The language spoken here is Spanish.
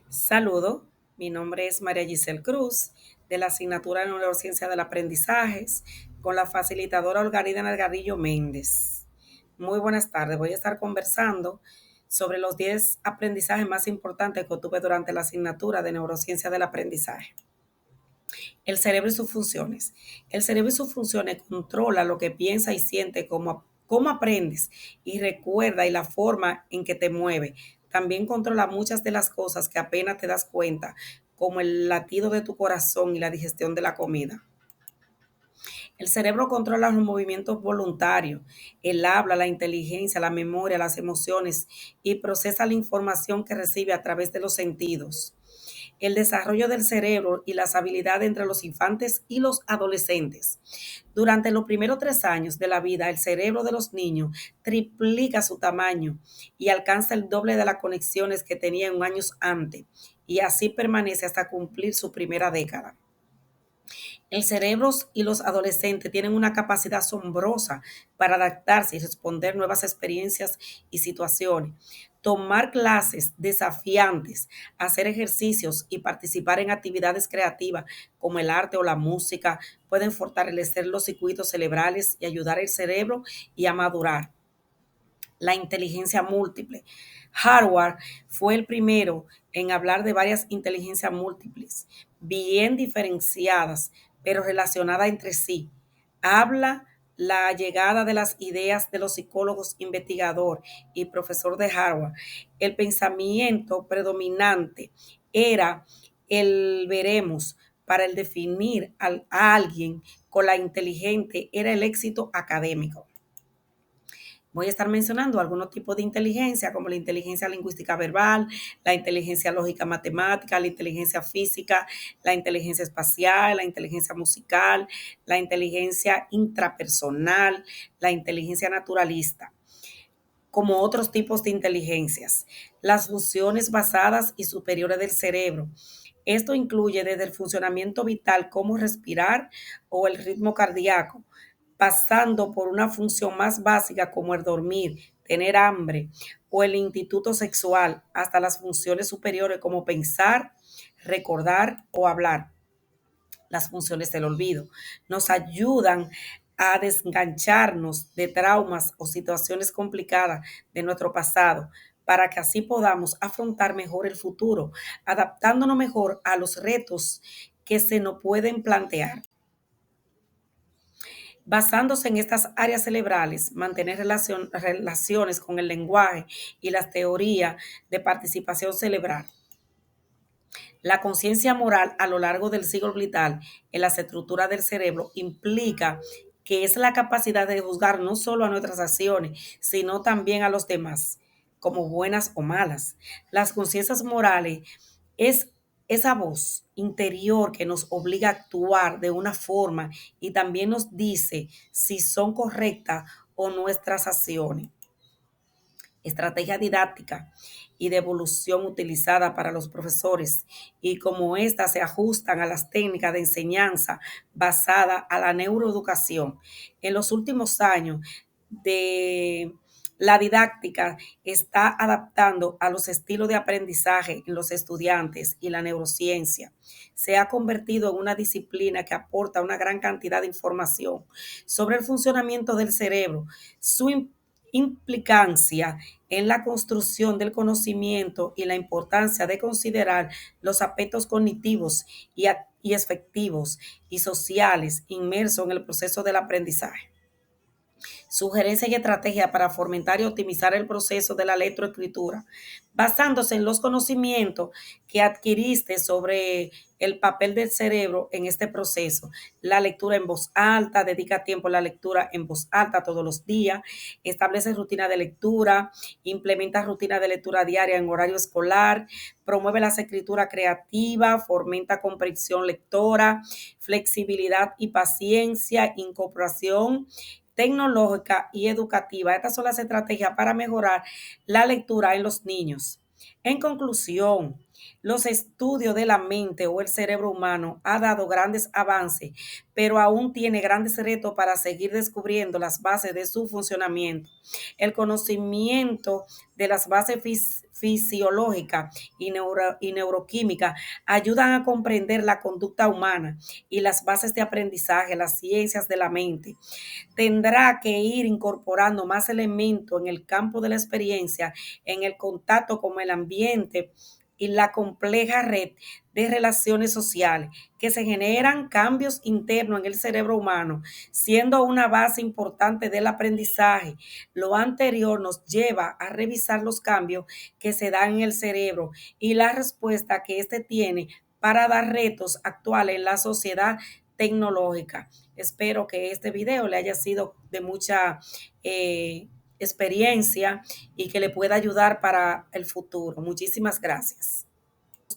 Saludo, mi nombre es María Giselle Cruz, de la asignatura de Neurociencia del Aprendizaje, con la facilitadora Olgarida Nargadillo Méndez. Muy buenas tardes, voy a estar conversando sobre los 10 aprendizajes más importantes que obtuve durante la asignatura de Neurociencia del Aprendizaje. El cerebro y sus funciones. El cerebro y sus funciones controla lo que piensa y siente, cómo aprendes y recuerda y la forma en que te mueve. También controla muchas de las cosas que apenas te das cuenta, como el latido de tu corazón y la digestión de la comida. El cerebro controla los movimientos voluntarios, el habla, la inteligencia, la memoria, las emociones y procesa la información que recibe a través de los sentidos. El desarrollo del cerebro y las habilidades entre los infantes y los adolescentes. Durante los primeros 3 años de la vida, el cerebro de los niños triplica su tamaño y alcanza el doble de las conexiones que tenía en años antes, y así permanece hasta cumplir su primera década. El cerebro y los adolescentes tienen una capacidad asombrosa para adaptarse y responder nuevas experiencias y situaciones. Tomar clases desafiantes, hacer ejercicios y participar en actividades creativas como el arte o la música pueden fortalecer los circuitos cerebrales y ayudar al cerebro y a madurar. La inteligencia múltiple. Harvard fue el primero en hablar de varias inteligencias múltiples, bien diferenciadas, pero relacionadas entre sí. Habla la llegada de las ideas de los psicólogos investigador y profesor de Harvard. El pensamiento predominante era el veremos para el definir a alguien con la inteligente era el éxito académico. Voy a estar mencionando algunos tipos de inteligencia, como la inteligencia lingüística verbal, la inteligencia lógica matemática, la inteligencia física, la inteligencia espacial, la inteligencia musical, la inteligencia intrapersonal, la inteligencia naturalista, como otros tipos de inteligencias. Las funciones basadas y superiores del cerebro. Esto incluye desde el funcionamiento vital como respirar o el ritmo cardíaco, pasando por una función más básica como el dormir, tener hambre o el instituto sexual, hasta las funciones superiores como pensar, recordar o hablar. Las funciones del olvido nos ayudan a desengancharnos de traumas o situaciones complicadas de nuestro pasado para que así podamos afrontar mejor el futuro, adaptándonos mejor a los retos que se nos pueden plantear. Basándose en estas áreas cerebrales, mantener relaciones con el lenguaje y las teorías de participación cerebral. La conciencia moral a lo largo del ciclo vital en las estructuras del cerebro implica que es la capacidad de juzgar no solo a nuestras acciones, sino también a los demás, como buenas o malas. Las conciencias morales es esa voz interior que nos obliga a actuar de una forma y también nos dice si son correctas o nuestras acciones. Estrategia didáctica y de evolución utilizada para los profesores y cómo éstas se ajustan a las técnicas de enseñanza basada a la neuroeducación. En los últimos años de la didáctica está adaptando a los estilos de aprendizaje en los estudiantes y la neurociencia. Se ha convertido en una disciplina que aporta una gran cantidad de información sobre el funcionamiento del cerebro, su implicancia en la construcción del conocimiento y la importancia de considerar los aspectos cognitivos y efectivos y sociales inmersos en el proceso del aprendizaje. Sugerencias y estrategias para fomentar y optimizar el proceso de la lectoescritura, basándose en los conocimientos que adquiriste sobre el papel del cerebro en este proceso. La lectura en voz alta, dedica tiempo a la lectura en voz alta todos los días, establece rutina de lectura, implementa rutina de lectura diaria en horario escolar, promueve la escritura creativa, fomenta comprensión lectora, flexibilidad y paciencia, incorporación tecnológica y educativa. Estas son las estrategias para mejorar la lectura en los niños. En conclusión, Los estudios de la mente o el cerebro humano ha dado grandes avances, pero aún tiene grandes retos para seguir descubriendo las bases de su funcionamiento. El conocimiento de las bases fisiológicas y neuroquímicas ayudan a comprender la conducta humana y las bases de aprendizaje, las ciencias de la mente. Tendrá que ir incorporando más elementos en el campo de la experiencia, en el contacto con el ambiente y la compleja red de relaciones sociales que se generan cambios internos en el cerebro humano, siendo una base importante del aprendizaje. Lo anterior nos lleva a revisar los cambios que se dan en el cerebro y la respuesta que éste tiene para dar retos actuales en la sociedad tecnológica. Espero que este video le haya sido de mucha experiencia y que le pueda ayudar para el futuro. Muchísimas gracias.